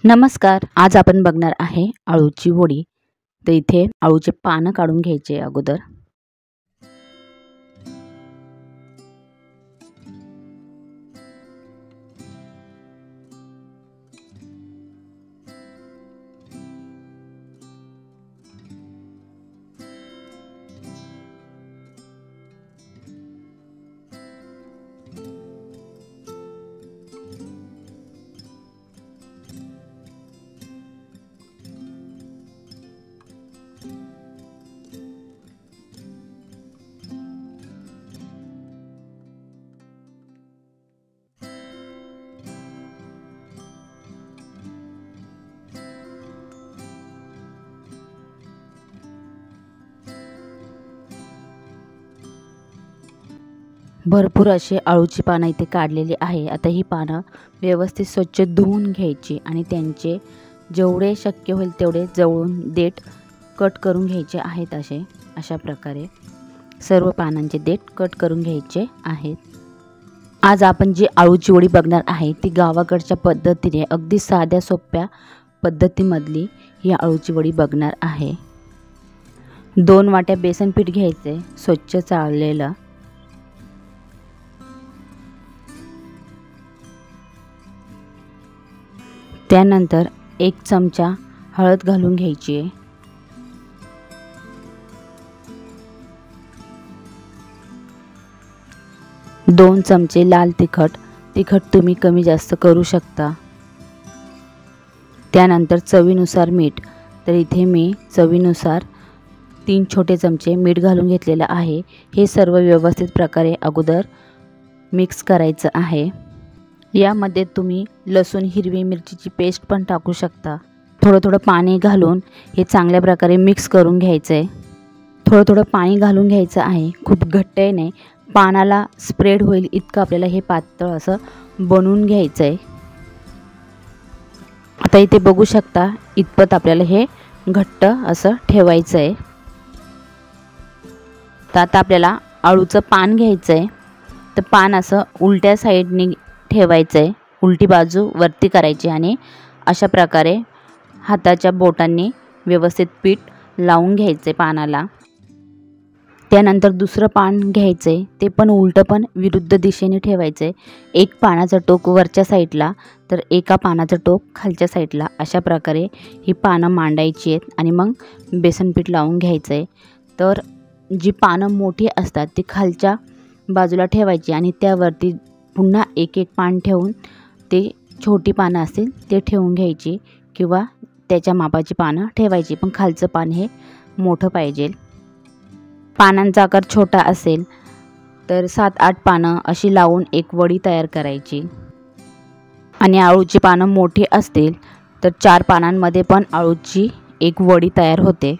नमस्कार. आज आपण बघणार आहे अळूची वडी. तर इथे अळूचे पानं काढून घ्यायचे अगोदर. भरपूर असे अळूची पानं इथे काढलेली आहे. आता ही पानं व्यवस्थित स्वच्छ धुवून घ्यायची आणि त्यांचे जेवढे शक्य होईल तेवढे जवळून देठ कट करून घ्यायचे आहेत. अशा प्रकारे सर्व पानांचे देठ कट करून घ्यायचे आहेत. आज आपण जी अळूची वडी बघणार आहे ती गावाकडच्या पद्धतीने अगदी साध्या सोप्या पद्धतीमधली ही अळूची वडी बघणार आहे. 2 वाट्या बेसन पीठ घ्यायचे स्वच्छ चाळलेलं. त्यानंतर 1 चमचा हळद घालून घ्यायची आहे. 2 चमचे लाल तिखट तुम्ही कमी जास्त करू शकता. त्यानंतर चवीनुसार मीठ. तर इथे मी चवीनुसार 3 छोटे चमचे मीठ घालून घेतलेलं आहे. हे सर्व व्यवस्थित प्रकारे अगोदर मिक्स करायचं आहे. यामध्ये तुम्ही लसूण हिरवी मिरचीची पेस्ट पण टाकू शकता. थोडं पाणी घालून हे चांगल्या प्रकारे मिक्स करून घ्यायचं आहे. थोडं पाणी घालून घ्यायचं आहे. खूप घट्टही नाही, पानाला स्प्रेड होईल इतकं आपल्याला हे पातळ असं बनवून घ्यायचं आहे. आता इथे बघू शकता इतपत आपल्याला हे घट्ट असं ठेवायचं आहे. तर आता आपल्याला अळूचं पान घ्यायचं आहे. तर पान असं उलट्या साईडने ठेवायचं आहे. उलटी बाजू वरती करायची आणि अशा प्रकारे हाताच्या बोटांनी व्यवस्थित पीठ लावून घ्यायचे पानाला. त्यानंतर दुसरं पान घ्यायचं आहे. ते पण उलटं पण विरुद्ध दिशेने ठेवायचं आहे. एक पानाचं टोक वरच्या साईडला तर एका पानाचं टोक खालच्या साईडला. अशा प्रकारे ही पानं मांडायची आहेत आणि मग बेसन पीठ लावून घ्यायचं आहे. तर जी पानं मोठी असतात ती खालच्या बाजूला ठेवायची आणि त्यावरती पुन्हा एक पान ठेवून ते छोटी पानं असतील ते ठेवून घ्यायची किंवा त्याच्या मापाची पानं ठेवायची, पण खालचं पान हे मोठं पाहिजे. पानांचा आकार छोटा असेल तर 7-8 पानं अशी लावून एक वडी तयार करायची आणि अळूची पानं मोठी असतील तर 4 पानांमध्ये पण अळूची एक वडी तयार होते.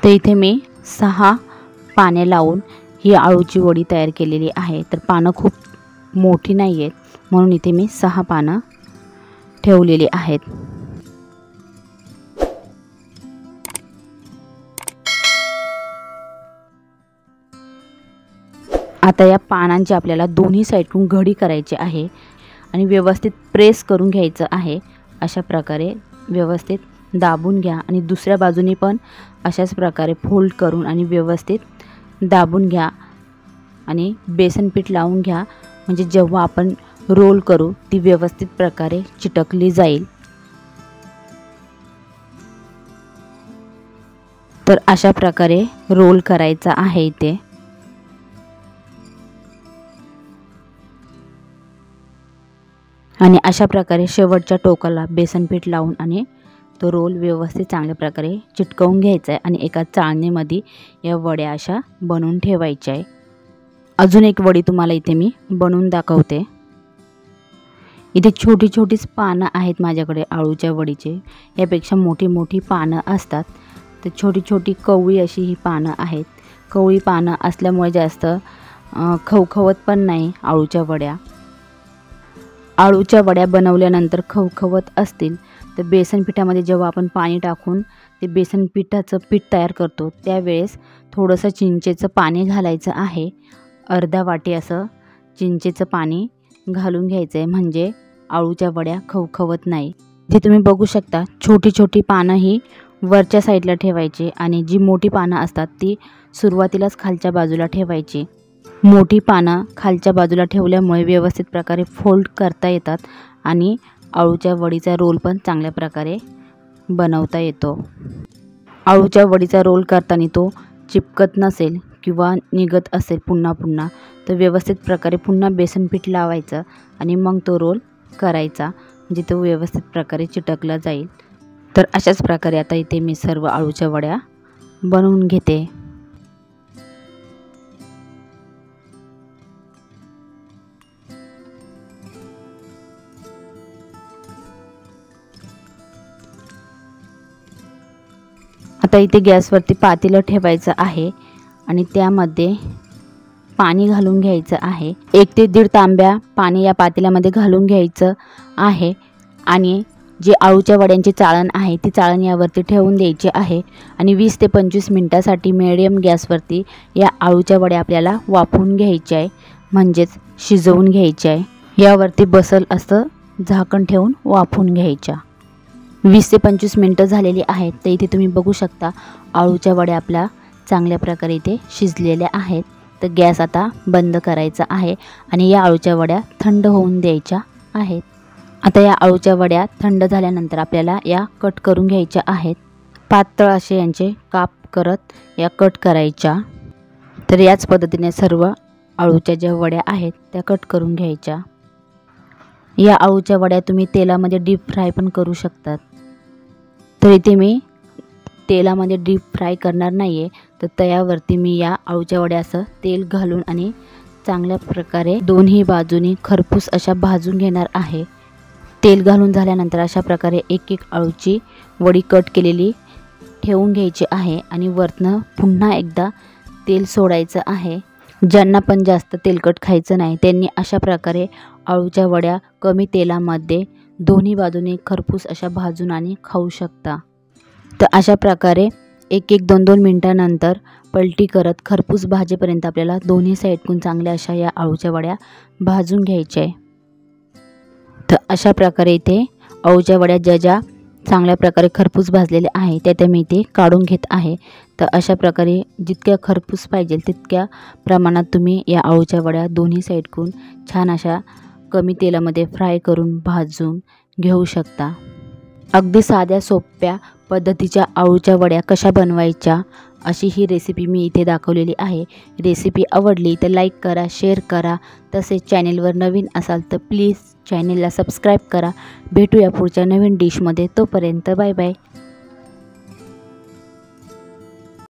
तर इथे मी 6 पाने लावून ही अळूची वडी तयार केलेली आहे. तर पानं खूप मोठी नाही आहेत म्हणून इथे मी 6 पानं ठेवलेली आहेत. आता या पानांची आपल्याला दोन्ही साईडून घडी करायची आहे आणि व्यवस्थित प्रेस करून घ्यायचं आहे. अशा प्रकारे व्यवस्थित दाबून घ्या आणि दुसऱ्या बाजूने पण अशाच प्रकारे फोल्ड करून आणि व्यवस्थित दाबून घ्या आणि बेसन पीठ लावून घ्या. म्हणजे जेव्हा आपण रोल करू ती व्यवस्थित प्रकारे चिटकली जाईल. तर अशा प्रकारे रोल करायचा आहे इथे. आणि अशा प्रकारे शेवटच्या टोकाला बेसन पीठ लावून आणि तो रोल व्यवस्थित चांगल्या प्रकारे चिटकवून घ्यायचा आहे आणि एका चाळणीमध्ये या वड्या अशा बनवून ठेवायच्या आहे. अजून एक वडी तुम्हाला इथे मी बनवून दाखवते. इथे छोटीच पानं आहेत माझ्याकडे अळूच्या वडीचे. यापेक्षा मोठी पानं असतात. तर छोटी कवळी अशी ही पानं आहेत. कवळी पानं असल्यामुळे जास्त खवखवत पण नाही अळूच्या वड्या. अळूच्या वड्या बनवल्यानंतर खवखवत असतील तर बेसन पिठामध्ये जेव्हा आपण पाणी टाकून ते बेसन पिठाचं पीठ तयार करतो त्यावेळेस थोडंसं चिंचेचं पाणी घालायचं आहे. अर्धा वाटी असं चिंचेचं पाणी घालून घ्यायचं आहे म्हणजे अळूच्या वड्या खवखवत नाही. जे तुम्ही बघू शकता छोटी छोटी पानं ही वरच्या साईडला ठेवायची आणि जी मोठी पानं असतात ती सुरुवातीलाच खालच्या बाजूला ठेवायची। मोठी पानं खालच्या बाजूला ठेवल्यामुळे व्यवस्थित प्रकारे फोल्ड करता येतात आणि अळूच्या वडीचा रोल पण चांगल्या प्रकारे बनवता येतो। अळूच्या वडीचा रोल करताना तो चिपकत नसेल किंवा निघत असेल पुन्हा पुन्हा तर व्यवस्थित प्रकारे पुन्हा बेसन पीठ लावायचं आणि मग तो रोल करायचा, म्हणजे तो व्यवस्थित प्रकारे चिटकला जाईल। तर अशाच प्रकारे आता इथे मी सर्व अळूच्या वड्या बनवून घेते। आता इथे गॅसवरती पातेलं ठेवायचं आहे आणि त्यामध्ये पाणी घालून घ्यायचं आहे। 1 ते 1.5 तांब्या पाणी या पातेल्यामध्ये घालून घ्यायचं आहे आणि जे अळूच्या वड्यांची चाळण आहे ती चाळण यावरती ठेवून द्यायची आहे आणि 20 ते 25 मिनिटासाठी मिडियम गॅसवरती या अळूच्या वड्या आपल्याला वाफवून घ्यायच्या आहे, म्हणजेच शिजवून घ्यायच्या आहे। यावरती बसल असं झाकण ठेवून वाफवून घ्यायच्या। 20 ते 25 मिनिटं झालेली आहेत। तर इथे तुम्ही बघू शकता अळूच्या वड्या आपल्या चांगल्या प्रकारे इथे शिजलेल्या आहेत। तर गॅस आता बंद करायचा आहे आणि या अळूच्या वड्या थंड होऊन द्यायच्या आहेत। आता या अळूच्या वड्या थंड झाल्यानंतर आपल्याला या कट करून घ्यायच्या आहेत। पातळ असे यांचे काप करत या कट करायच्या। तर याच पद्धतीने सर्व अळूच्या ज्या वड्या आहेत त्या कट करून घ्यायच्या। या अळूच्या वड्या तुम्ही तेलामध्ये डीप फ्राय पण करू शकतात। तर इथे मी तेलामध्ये डीप फ्राय करणार नाही आहे, तर तव्यावरती मी या अळूच्या वड्या असं तेल घालून आणि चांगल्या प्रकारे दोन्ही बाजूनी खरपूस अशा भाजून घेणार आहे। तेल घालून झाल्यानंतर अशा प्रकारे एक एक अळूची वडी कट केलेली ठेवून घ्यायची आहे आणि वरनं पुन्हा एकदा तेल सोडायचं आहे। ज्यांना पण जास्त तेलकट खायचं नाही त्यांनी अशा प्रकारे अळूच्या वड्या कमी तेलामध्ये दोन्ही बाजूने खरपूस अशा भाजून आणि खाऊ शकता। तर अशा प्रकारे 1-1, 2-2 मिनिटांनंतर पलटी करत खरपूस भाजेपर्यंत आपल्याला दोन्ही साईडकडून चांगल्या अशा या अळूच्या वड्या भाजून घ्यायच्या आहे। तर अशा प्रकारे इथे अळूच्या वड्या ज्या चांगल्या प्रकारे खरपूस भाजलेल्या आहे त्या मी इथे काढून घेत आहे। तर अशा प्रकारे जितक्या खरपूस पाहिजे तितक्या प्रमाणात तुम्ही या अळूच्या वड्या दोन्ही साईडकडून छान अशा कमी तेलामध्ये फ्राय करून भाजून घेऊ शकता। अगदी साध्या सोप्या पद्धतीच्या अळूच्या वड्या कशा बनवायच्या अशी ही रेसिपी मी इथे दाखवलेली आहे। रेसिपी आवडली तर लाईक करा, शेअर करा। तसेच चॅनेलवर नवीन असाल तर प्लीज चॅनेलला सबस्क्राईब करा। भेटूया पुढच्या नवीन डिशमध्ये, तोपर्यंत बाय बाय।